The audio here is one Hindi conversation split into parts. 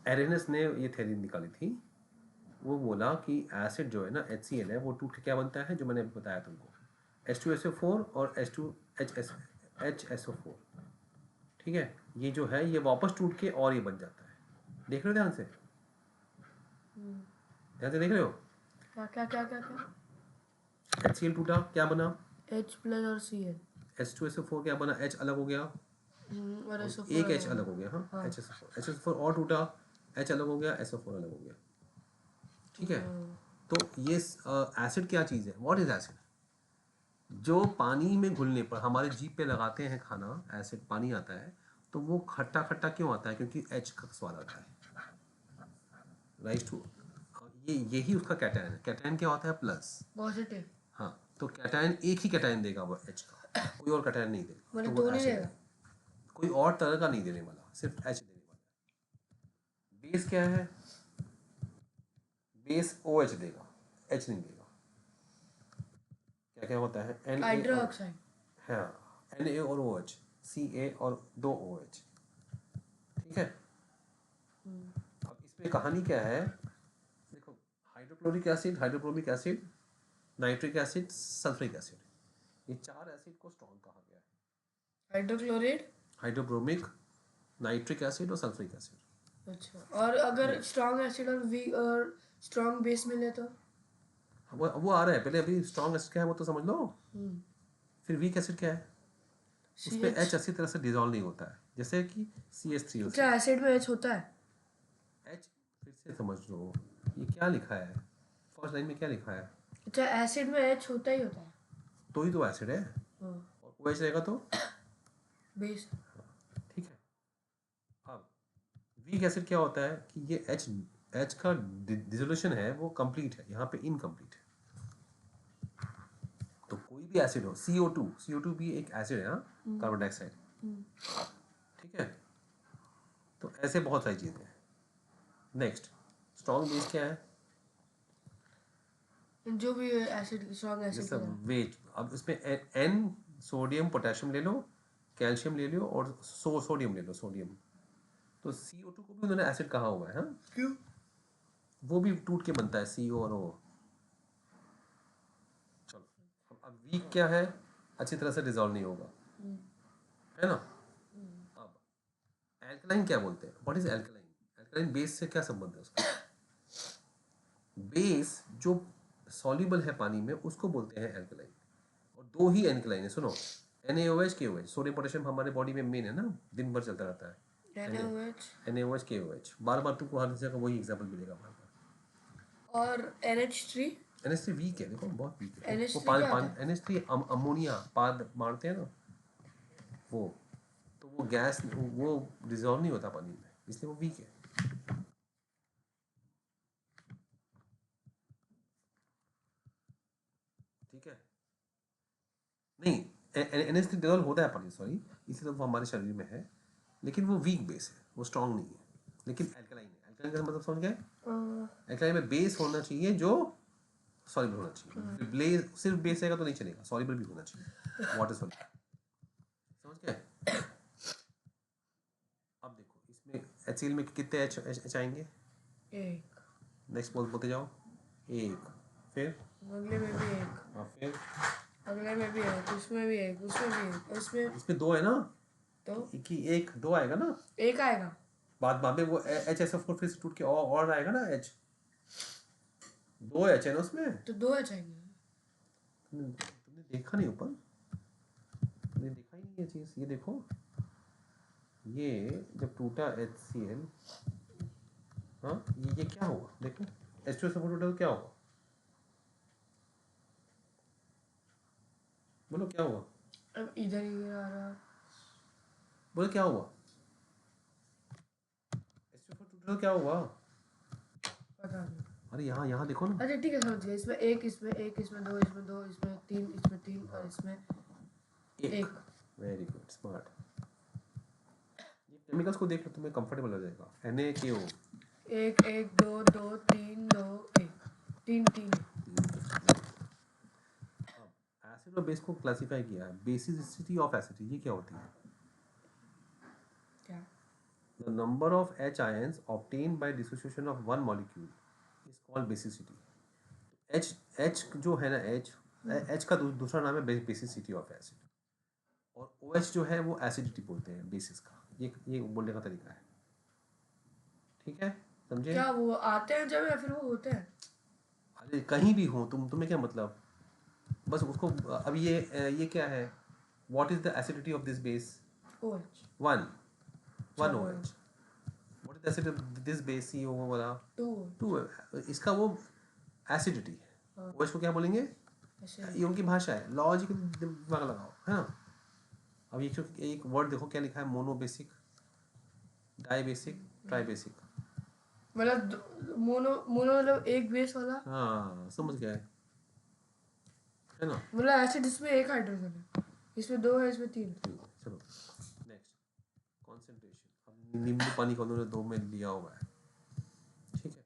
एरेनस ने ये थ्योरी निकाली थी। वो बोला कि एसिड जो है ना HCl है वो टूट के क्या बनता है, जो मैंने अभी बताया तुमको, H2SO4 और HSO4। ठीक है, ये जो है ये वापस टूट के और ये बन जाता है। देख रहे हो ध्यान से, ध्यान से देख रहे हो? क्या क्या क्या क्या क्या HCl टूटा, क्या बना? H प्लस और Cl। H2SO4 क्या बना? H अलग हो गया और और SO4 एक H अलग हो गया। हाँ, हाँ। HSO4 और टूटा, H अलग हो गया, SO4 अलग हो गया। ठीक है, तो ये एसिड क्या चीज़ है? What is acid? जो पानी में घुलने पर हमारे जीभ पे लगाते हैं खाना, एसिड पानी आता है तो वो खट्टा खट्टा क्यों आता है? क्योंकि H का स्वाद आता है। राइट टू, ये यही उसका कैटायन है। कैटायन क्या होता है? प्लस। पॉजिटिव। हाँ, तो कैटायन एक ही कैटायन देगा वो H का, कोई और कैटायन नहीं देगा। मतलब तो वो दो नहीं एसिड देगा? है, कोई और तरह का नहीं देने वाला, सिर्फ H देने वाला। बेस क्या है? बेस OH देगा, H नहीं देगा। क्या क्या होता है? Na और हाइड्रोक्साइड। हाँ, Na और OH, Ca और 2 OH। ठीक है, अब इसमें कहानी क्या है देखो, hydrochloric acid, hydrochloric acid, nitric acid, sulphuric acid, ये चार एसिड को स्ट्रॉन्ग कहा गया है। हाइड्रोक्लोराइड। हाइड्रोब्रोमिक, नाइट्रिक एसिड और सल्फ्रिक एसिड। अच्छा, और अगर स्ट्रॉन्ग एसिड और वीक और स्ट्रॉन्ग बेस मिले तो? वो आ रहा है, पहले अभी स्ट्रॉन्ग एसिड क्या है वो तो समझ लो। फिर वीक एसिड क्या है? उसमें CH। H अच्छी तरह से डिजोल्व नहीं होता है, जैसे कि CH3O3। अच्छा, एसिड में H होता है? H फिर से समझ लो, ये क्या लिखा है फर्स्ट लाइन में? क्या लिखा है? अच्छा, एसिड में H होता ही होता है। तो ही तो एसिड है, और OH रहेगा तो बेस। ठीक है। अब वीक एसिड क्या होता है कि ये H का डिसोल्यूशन है वो कंप्लीट है, यहाँ पे इनकम्प्लीट है। तो कोई भी एसिड हो, CO2 भी एक एसिड है, हाँ, कार्बन डाइऑक्साइड। ठीक है, तो ऐसे बहुत सारी चीज़ें हैं। नेक्स्ट, स्ट्रॉन्ग बेस क्या है? जो भी एसिड, स्ट्रॉन्ग एसिड जैसे होगा। वेट, अब इसमें N सोडियम पोटेशियम ले लो, कैल्शियम ले लो और सोडियम ले लो, सोडियम। तो CO2 को भी उन्होंने एसिड कहा हुआ है। हाँ, क्यों? वो भी टूट के बनता है CO और O। चलो, अब वीक क्या है? अच्छी तरह से डिजोल्व नहीं होगा, है ना। अब एल्कलाइन क्या बोलते हैं? What is alkaline? Alkaline base से क्या संबंध है उसका? बेस जो सॉल्युबल है पानी में उसको बोलते हैं एल्कलाइन। और दो ही एल्कलाइन है, सुनो, NaOH KOH। सोडियम पोटेशियम हमारे बॉडी में मेन है ना, दिन भर चलता रहता है। NaOH NaOH KOH, बार बार तुमको हर जगह वही एग्जाम्पल मिलेगा बार बार। और NH3। NH3 वीक है, देखो बहुत वीक है वो। NH3 पानी क्या होता पानी है? NH3 अमोनिया पाद मारते हैं ना वो, तो वो गैस वो डिजोल्व नहीं होता पानी में, इसलिए वो वीक है। ठीक है, नहीं, NH3 डिजोल्व होता है पानी, सॉरी, इसलिए तो वो हमारे शरीर में है, लेकिन वो वीक बेस है, वो स्ट्रॉन्ग नहीं है, लेकिन एल्कलाइन है। एल्कलाइन का मतलब समझ गए? एल्कलाइन में बेस होना चाहिए जो सॉल्युबल होना चाहिए। सिर्फ बेस रहेगा तो नहीं चलेगा, सॉल्युबल भी होना चाहिए, वाटर सॉल्युबल। समझ गए? अब देखो इसमें HCl में कितने H आएंगे? एक। नेक्स्ट बोलते जाओ। एक, फिर अगले में भी एक, हाँ, फिर अगले में भी एक, उसमें भी एक, उसमें भी एक, उसमें इसमें दो है ना, तो कि एक दो आएगा ना, एक आएगा। बाद में वो HSO4 फिर से टूट के और आएगा ना H। दो H है ना उसमें। तो दो H आएंगे। तुमने देखा नहीं ऊपर, तुमने देखा ही नहीं ये चीज़। ये देखो, ये जब टूटा HCl, हाँ, ये क्या हुआ देखो, H2SO4 टूटा तो क्या हुआ? बोलो क्या हुआ? अब इधर ही आ रहा। बोलो क्या हुआ? H2SO4 टूटा तो क्या हुआ? पता नहीं। अरे यहाँ यहाँ देखो ना। अच्छा ठीक है, समझ गया। इसमें एक, इसमें एक, इसमें दो, इसमें दो, इसमें तीन, इसमें तीन, और इसमें एक। Very good, smart. ये केमिकल्स को देख लो, तुम्हें कंफर्टेबल हो जाएगा। NaKO, एक एक, दो दो, तीन दो, एक, तीन तीन है। एसिड और बेस को क्लासिफाई किया है। बेसिसिटी ऑफ एसिड, ये क्या होती है? क्या? The number of H ions obtained by dissociation of one molecule is called basicity. H जो है ना H का दूसरा नाम है बेसिसिटी ऑफ एसिड, और OH जो है वो एसिडिटी बोलते हैं बेसिस का। ये बोलने का तरीका है, ठीक है, समझे? क्या वो आते हैं जब या फिर वो होते हैं? अरे कहीं भी हो तुम्हें क्या मतलब, बस उसको। अब ये क्या है, what is the acidity of this base? OH। 1 अच्छा 1 OH। What is the acidity of this base? CO वाला 2। 2, इसका वो एसिडिटी है। हाँ। OH को क्या बोलेंगे? ऐसे ये उनकी भाषा है, लॉजिक दिमाग लगाओ, है ना। अब ये एक वर्ड देखो क्या लिखा है, मोनोबेसिक, डाइबेसिक, ट्राइबेसिक। मतलब मोनो मोनो मतलब एक बेस वाला, हाँ समझ गया है ना। मतलब एसिड इसमें एक हाइड्रोजन है, इसमें 2 है, इसमें 3। ठीक है, चलो नेक्स्ट, कॉन्सेंट्रेशन। अब नींबू पानी का उन्होंने 2 में लिया हुआ है, ठीक है।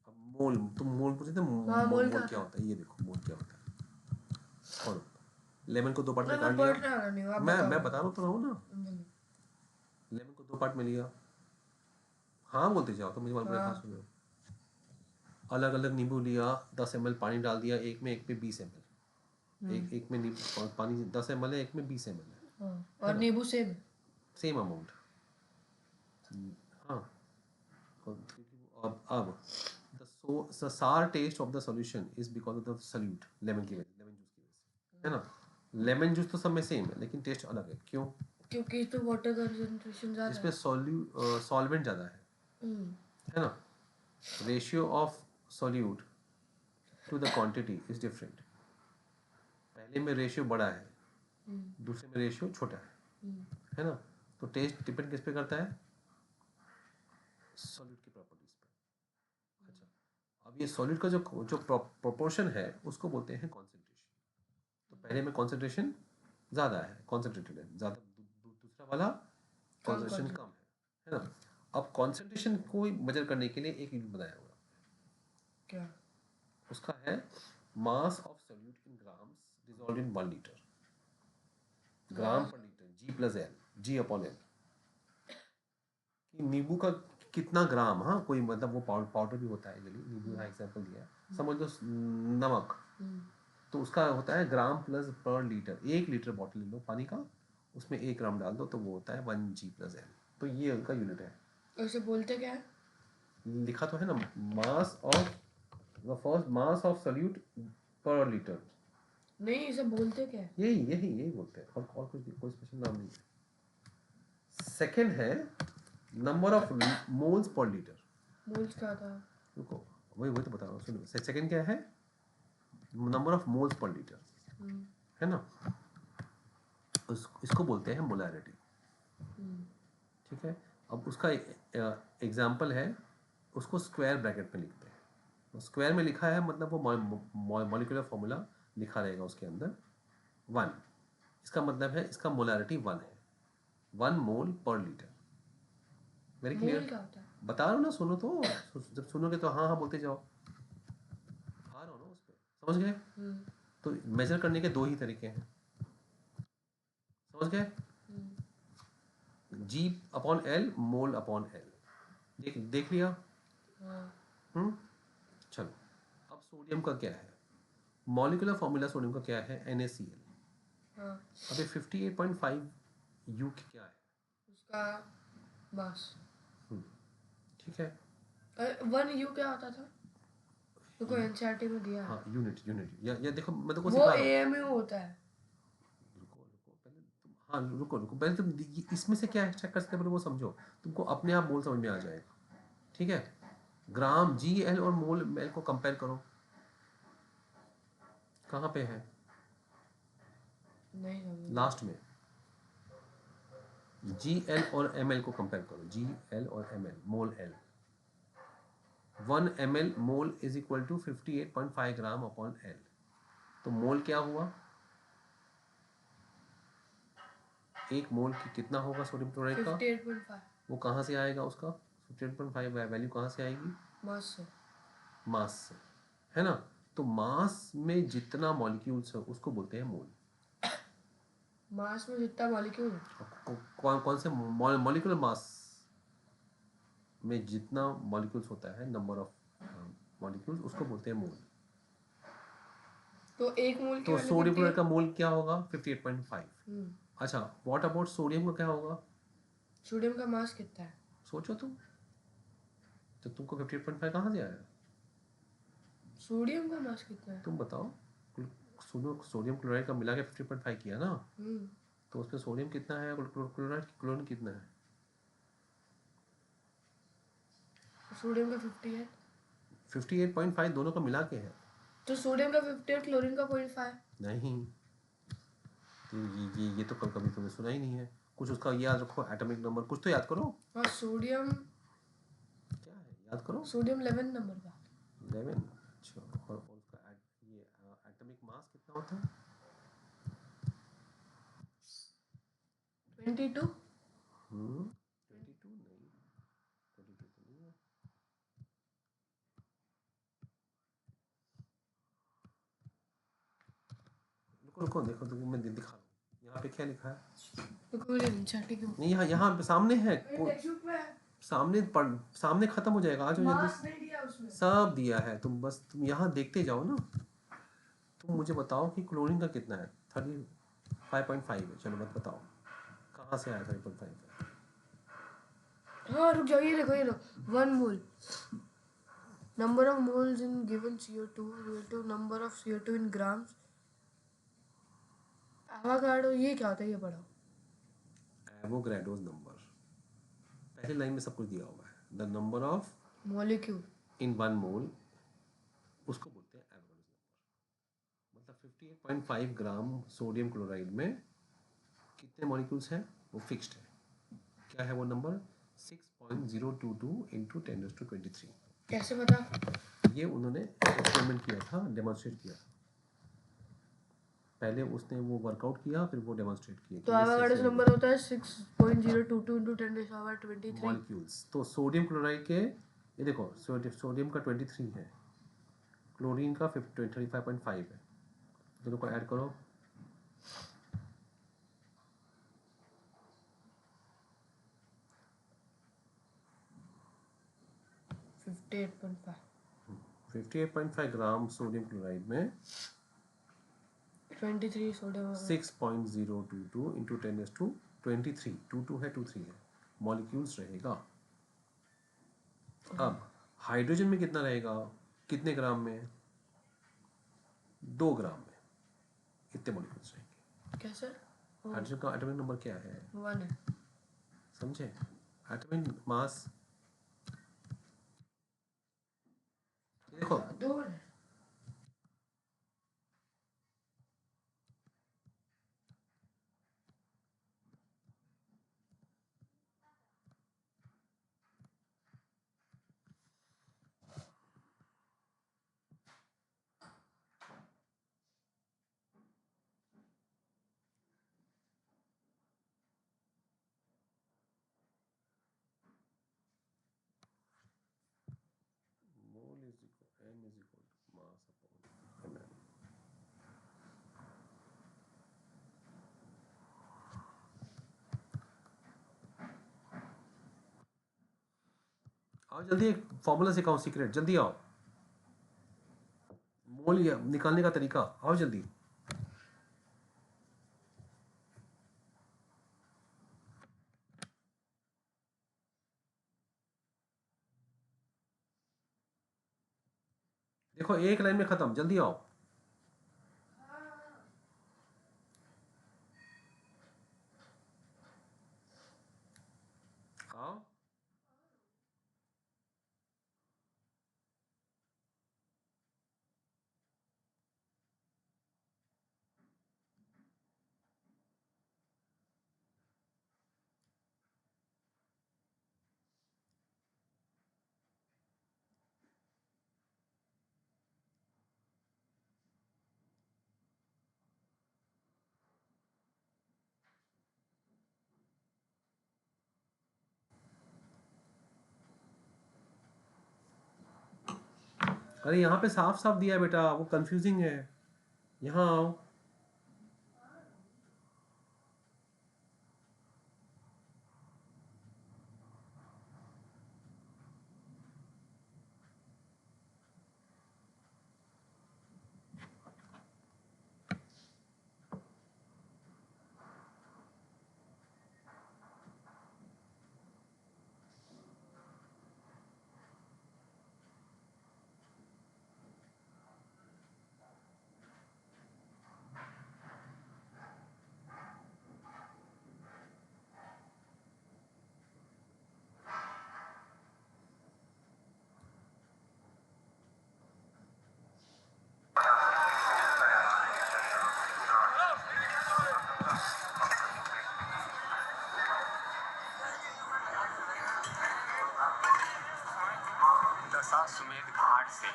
अब मोल, तुम मोल पूछे थे, हाँ, मोल मोल क्या क्या था? होता है, ये देखो मोल क्या होता है। और लेमन को 2 पार्ट में मैं काट पढ़ लिया। रहा नहीं हूँ, आप मैं बताओ। बता रहा तो हूँ ना, लेमन को 2 पार्ट में लिया। हाँ बोलते जाओ तो मुझे मेरे हाँ। पास सुनो। अलग अलग नींबू लिया, 10 ml पानी डाल दिया, एक में 20 ml। एक में नींबू पानी 10 ml है, एक में 20 ml है, हाँ, और नींबू सेम। Same amount. हाँ, अब the sour taste of the solution is because of the solute, lemon की वजह, लेमन जूस की वजह से, है ना। लेमन जूस तो सब में सेम है, लेकिन टेस्ट अलग है, क्यों? क्योंकि इसमें वाटर कंसंट्रेशन ज़्यादा इसमें सॉल्वेंट ज़्यादा है ना। Ratio of solute to the quantity is different. पहले में रेशियो बड़ा है, दूसरे में रेशियो छोटा है ना। तो टेस्ट डिपेंड किस पे करता है? सॉल्यूट की प्रॉपर्टीज पे। अच्छा, अब ये सॉल्यूट का जो प्रोपोर्शन है उसको बोलते हैं कॉन्सेंट्रेशन। तो पहले में कॉन्सेंट्रेशन ज़्यादा है, कॉन्सेंट्रेटेड है ज़्यादा, दूसरा वाला कॉन्सेंट्रेशन कम है ना। अब कॉन्सेंट्रेशन को मेजर करने के लिए एक यूनिट बनाया हुआ, क्या? उसका है mass of solute in grams dissolved in 1 litre, gram per litre, G/L, कि नींबू का कितना ग्राम, हाँ कोई मतलब वो पाउडर भी होता है, नींबू का एग्जांपल दिया, समझ लो नमक, तो उसका होता है ग्राम प्लस पर लीटर। 1 लीटर बॉटल ले लो पानी का, उसमें 1 ग्राम डाल दो तो वो होता है 1G+L। तो ये उनका यूनिट है। उसे बोलते क्या है? लिखा तो है ना, mass of the first mass of solute पर लीटर। नहीं, इसे बोलते क्या है? यही बोलते हैं, और कुछ कोई स्पेशल नाम नहीं है। सेकंड है number of moles per litre. Moles क्या था? रुको, वही तो बता रहा हूँ, सुनो। सेकंड क्या है? Number of moles per litre, है ना। इसको बोलते हैं मोलैरिटी, ठीक है। अब उसका एग्जाम्पल है, उसको स्क्वायर ब्रैकेट में लिखते हैं। स्क्वायर में लिखा है मतलब वो मॉलिक्यूलर फॉर्मूला लिखा रहेगा उसके अंदर 1। इसका मतलब है इसका मोलैरिटी 1 है, 1 मोल पर लीटर। वेरी मोल क्लियर? क्या होता है? बता रहा हूँ ना, सुनो तो, जब सुनोगे तो हाँ हाँ बोलते जाओ, आ रहा हूँ ना उस पर, समझ गए? तो मेजर करने के 2 ही तरीके हैं, समझ गए? G/L, मोल अपॉन एल, देख लिया? चलो, अब सोडियम का क्या है? मॉलिक्यूलर फॉर्मूला सोडियम का क्या है? NaCl। अबे 58.5 U क्या है उसका मास। ठीक है। 1 U क्या होता था? देखो एनसीईआरटी में दिया है। हाँ, यूनिट या देखो मैं तो को वो सिखा रहा हूँ। AMU होता है। रुको पहले तुम, हाँ रुको पहले तुम इसमें से क्या चेक कर सकते हो, पहले वो समझो, तुमको अपने आप मोल समझ में आ जाएगा, ठीक है। ग्राम GL और मोल मेल को कंपेयर करो, कहाँ पे है? नहीं समझ। लास्ट में। GL और ML को कंपेयर करो, GL और ML, mole L। 1 ml mole is equal to 58.5 gram upon L। तो मोल क्या हुआ? 1 मोल की कितना होगा सोडियम क्लोराइड का? 58.5 वो कहाँ से आएगा उसका 58.5 वैल्यू कहाँ से आएगी? मास से। मास से, है ना। तो मास में जितना मॉलिक्यूल्स है उसको बोलते हैं मोल। मास में जितना मॉलिक्यूल है। कौन से मॉलिक्यूलर मास? में जितना मॉलिक्यूल्स होता है, नंबर ऑफ मॉलिक्यूल्स, उसको बोलते हैं मोल। तो एक मोल की तो वैल्यू सोडियम कितनी है? क्लोराइड का मोल क्या होगा? 58.5। अच्छा, व्हाट अबाउट सोडियम का क्या होगा? सोडियम का मास कितना है? सोचो तुम, तो तुमको 58.5 कहाँ से आया? सोडियम का मास कितना है? तुम बताओ। सोडियम क्लोराइड का मिला के 50.5 किया ना, तो उसमें सोडियम कितना है, क्लोराइड क्लोरीन कितना है? सोडियम का 50 है 58.5 दोनों का मिला के है। तो सोडियम का 50 और क्लोरीन का 0.5। नहीं, तो ये तो कभी तुमने सुना ही नहीं है। कुछ उसका याद रखो, एटॉमिक नंबर कुछ तो याद करो। हाँ, सोडियम क्या है, याद करो। सोडियम 11 नंबर का। 11। अच्छा, और उसका ये एटॉमिक मास कितना होता है? 22। 22 नहीं, 22 तो नहीं है। रुको रुको, देखो तो मैं दिखा रहा हूँ, यहाँ पे क्या लिखा है। तो कोई नहीं, छठी क्यों? नहीं, यहाँ यहाँ पे सामने है, टेक्स्ट में सामने सामने खत्म हो जाएगा, आ जाओ मास जल्दी। नहीं दिया उसमें। सब दिया है, तुम यहाँ देखते जाओ ना। तुम मुझे बताओ कि क्लोरीन का कितना है? 35.5 है। चलो मत बताओ, कहाँ से आया 35.5? हाँ, रुक जाओ, ये देखो 1 mole number of moles in given CO2 relative number of CO2 in grams. Avogadro, ये क्या होता है, ये पढ़ो। एवोगाड्रोस नंबर, पहली लाइन में सब कुछ दिया हुआ है। द नंबर ऑफ मॉलिक्यूल इन 1 मोल, उसको बोलते हैं एवोगाड्रोस नंबर। मतलब 58.5 ग्राम सोडियम क्लोराइड में कितने मॉलिक्यूल्स हैं, वो फिक्स्ड है। क्या है वो नंबर? 6.022 इंटू 10⁻23। कैसे पता? ये उन्होंने एक्सपेरिमेंट किया था, डेमोन्स्ट्रेट किया था। पहले उसने वो वर्कआउट किया, फिर वो डेमोन्स्ट्रेट किया। तो एवोगाड्रोस नंबर होता है 6.022 इंटू 10⁻23। मॉलिक्यूल्स। तो सोडियम क्लोराइड के, ये देखो, सोडियम का 23 है, क्लोरीन का 35.5 है। दोनों को ऐड करो, 58.5 58.5 ग्राम सोडियम क्लोराइड में 23 सोडियम 6.022 इंटू 10⁻23, 22 है, 23 है, मॉलिक्यूल्स रहेगा। अब हाइड्रोजन में कितना रहेगा, कितने ग्राम में? 2 ग्राम में कितने मॉलिक्यूल्स रहेंगे? कैसे? हाइड्रोजन का एटॉमिक नंबर क्या है? 1 है। समझे? एटॉमिक मास देखो, 2 है। Mole is equal m is equal to mass upon ml। आओ जल्दी, एक फॉर्मूला सिखाओ, सीक्रेट, जल्दी आओ। मोल निकालने का तरीका, आओ जल्दी। देखो, एक लाइन में खत्म, जल्दी आओ। आओ। अरे यहाँ पे साफ साफ दिया है बेटा, वो कंफ्यूजिंग है। यहाँ आओ। दशाश्वमेध घाट से।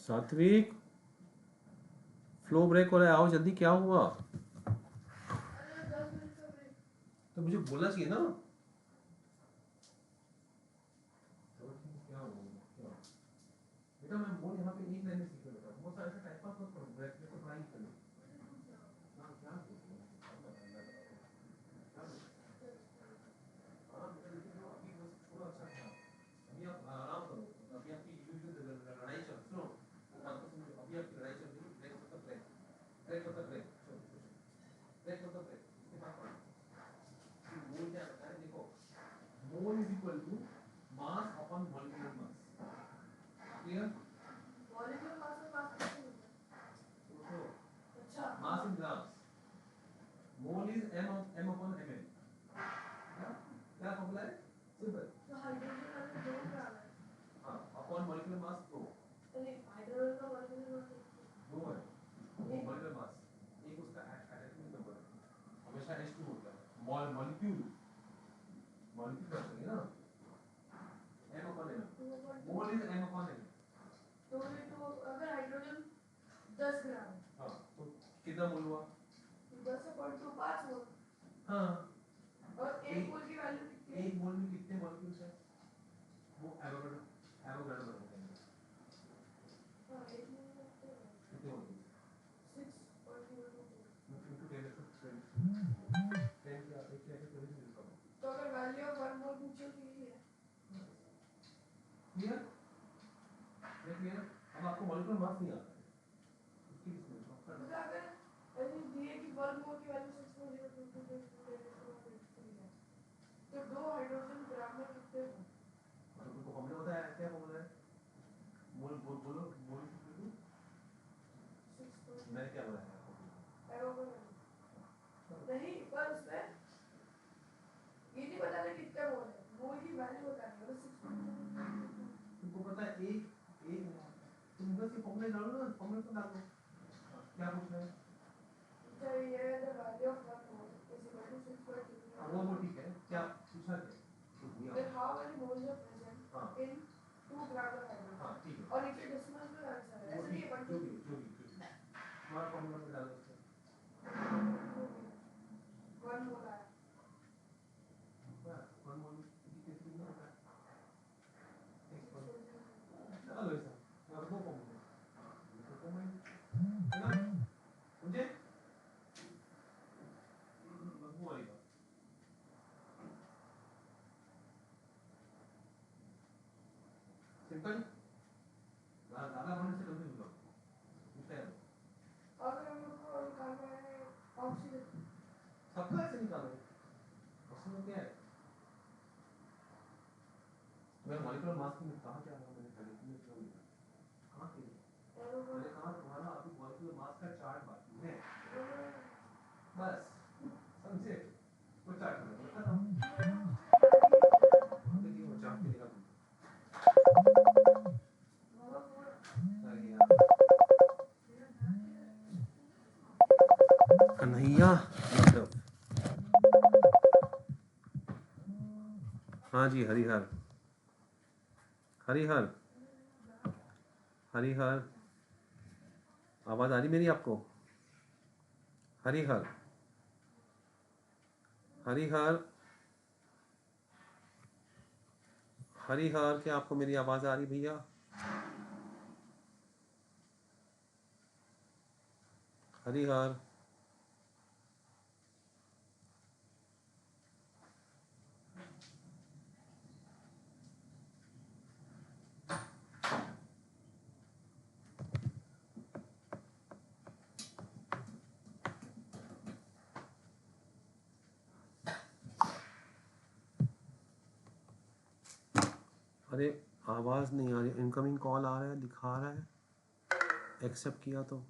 सात्विक, फ्लो ब्रेक हो रहा है, आओ जल्दी, क्या हुआ? तो मुझे बोलना चाहिए ना। क्या हुआ? बेटा मैं बोल यहाँ पे एक लाइन में सीख बेटा, बहुत सारे ऐसे टाइम पास मत करो, ब्रेक में तो पढ़ाई करो। हाँ क्या अभी आप आराम करो, अभी आपकी लड़ाई चल सुनो, अभी आपकी लड़ाई चल रही है, ब्रेक मतलब ब्रेक, ब्रेक मतलब ब्रेक, ब्रेक मतलब ब्रेक, इसके बाद मोल क्या होता है? देखो, mole is equal to mass upon molecular mass, clear? Molecular mass में मास कैसे होता है? अच्छा, mass in grams, mole is m upon ml, क्या फॉर्मूला है? सिंपल, तो हाइड्रोजन का 2 ग्राम है, हाँ, अपॉन मॉलिक्यूलर मास 2, नहीं हाइड्रोजन का मॉलिक्यूलर मास 2 है, मॉलिक्यूलर मास एक उसका एटॉमिक नंबर है, हमेशा H2 होता है, मॉलिक्यूल करेंगे ना, m upon m, mole is m upon m, तो ये तो अगर हाइड्रोजन 10 ग्राम है, हाँ, तो कितना मोल हुआ? 10/5 मोल, हाँ, और एक मोल की वैल्यू कितनी है? एक मोल में कितने मॉलिक्यूल्स हैं? वो एवोगाड्रो बनते हैं, हाँ, एक मोल में कितने मॉलिक्यूल्स? 6.02 into 10 क्या एक क्या तो अगर वैल्यू ऑफ 1 मोल पूछो तो यही है, क्लियर? क्लियर? अब आपको मॉलिक्यूलर मास नहीं आता है, उसकी मतलब अगर ऐसे दिए कि 1 मोल की वैल्यू 6.02 तो 2 हाइड्रोजन ग्राम में कितने हो? मतलब तुमको फॉर्मूला पता है, क्या फॉर्मूला है? मोल बोलो, मोल इक्वल टू 6, मैंने क्या बोला है आपको? नहीं, पर उसमें ये नहीं बताना कितने मोल है, मोल की वैल्यू बतानी है, 6. तुमको पता है एक तुम बस ये फॉर्मूला डालो ना, फॉर्मूला तो डालो, क्या पूछना है? चाहिए the value of 1 mole is equal to 6.2, वो ठीक है, क्या पूछा क्या? Then how many moles are present in 2 grams of hydrogen? हाँ ठीक है, और नीचे डेसिमल में आंसर है, ऐसे नहीं 1 2 हमारा फॉर्मूला में डालो उसको, 1 मोल आया, बस 1 मोल कितना होता है? चलो ऐसा और दो फॉर्मूले, मुझे बदबू वाली बात, सिंपल, ज़्यादा होने से कंफ्यूज हो जाओ, अगर हम लोग को निकालना है ऑक्सीजन, सबका ऐसे निकालो, ऑक्सीजन क्या है? मैं मॉलिक्यूलर मास की कहा क्या था, मैंने पहले कहाँ की मैंने कहा तुम्हारा अभी मॉलिक्यूलर मास का चार्ट बाकी है, बस समझे? वो चार्ट में खत्म, देखिए वो चार्ट के निकाल कन्हैया मतलब, हाँ जी, हरिहर हरिहर हरिहर, आवाज़ आ रही मेरी आपको? हरिहर हरिहर हरिहर, क्या आपको मेरी आवाज़ आ रही भैया? हरिहर, अरे आवाज़ नहीं आ रही, इनकमिंग कॉल आ रहा है, दिखा रहा है, एक्सेप्ट किया तो